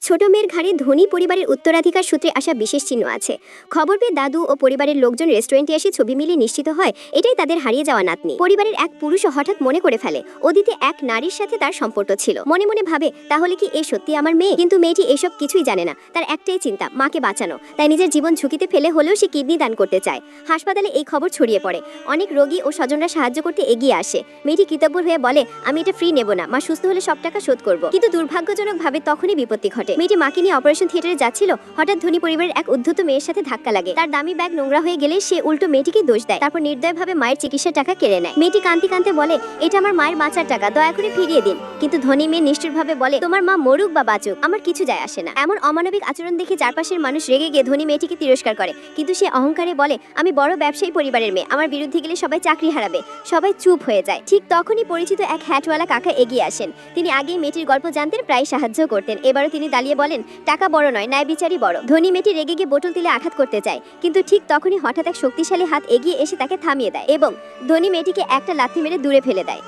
ছোট মেয়ের ঘাড়ে ধনী পরিবারের উত্তরাধিকার সূত্রে আসা বিশেষ চিহ্ন আছে। খবর পেয়ে দাদু ও পরিবারের লোকজন রেস্টুরেন্টে এসে ছবি মিলিয়ে নিশ্চিত হয় এটাই তাদের হারিয়ে যাওয়া নাতনি। পরিবারের এক পুরুষও হঠাৎ মনে করে ফেলে অতীতে এক নারীর সাথে তার সম্পর্ক ছিল। মনে মনে ভাবে তাহলে কি এ সত্যি আমার মেয়ে? কিন্তু মেয়েটি এসব কিছুই জানে না। তার একটাই চিন্তা, মাকে বাঁচানো। তাই নিজের জীবন ঝুঁকিতে ফেলে হলেও সে কিডনি দান করতে চায়। হাসপাতালে এই খবর ছড়িয়ে পড়ে। অনেক রোগী ও স্বজনরা সাহায্য করতে এগিয়ে আসে। মেয়েটি কৃতজ্ঞ হয়ে বলে, আমি এটা ফ্রি নেব না, মা সুস্থ হলে সব টাকা শোধ করব। কিন্তু দুর্ভাগ্যজনকভাবে তখনই বিপত্তি ঘটে। মেয়েটি মাকে নিয়ে অপারেশন থিয়েটারে যাচ্ছিল, হঠাৎ ধনী পরিবারের এক উদ্ধত মেয়ের সাথে ধাক্কা লাগে। তার দামি ব্যাগ নোংরা হয়ে গেলে সে উল্টো মেয়েটিকে দোষ দেয়। তারপর নির্দয়ভাবে মায়ের চিকিৎসার টাকা কেড়ে নেয়। মেয়েটি কাঁদতে কাঁদতে বলে, এটা আমার মায়ের বাঁচার টাকা, দয়া করে ফিরিয়ে দিন। কিন্তু ধনী মেয়ে নিষ্ঠুরভাবে বলে, তোমার মা মরুক বা বাঁচুক, আমার কিছু যায় আসে না। এমন অমানবিক আচরণ দেখে চারপাশের মানুষ রেগে গিয়ে ধনী মেয়েটিকে তিরস্কার করে। কিন্তু সে অহংকারে বলে, আমি বড় ব্যবসায়ী পরিবারের মেয়ে, আমার বিরুদ্ধে গেলে সবাই চাকরি হারাবে। সবাই চুপ হয়ে যায়। ঠিক তখনই পরিচিত এক হ্যাটওয়ালা কাকা এগিয়ে আসেন। তিনি আগেই মেয়েটির গল্প জানতেন, প্রায় সাহায্য করতেন। এবারও তিনি দাঁড়িয়ে বলেন, টাকা বড় নয়, ন্যায় বিচারই বড়। ধনী মেয়েটি রেগে গিয়ে বোতল তুলে আঘাত করতে চায়, কিন্তু ঠিক তখনই হঠাৎ এক শক্তিশালী হাত এগিয়ে এসে তাকে থামিয়ে দেয় এবং ধনী মেয়েটিকে একটা লাথি মেরে দূরে ফেলে দেয়।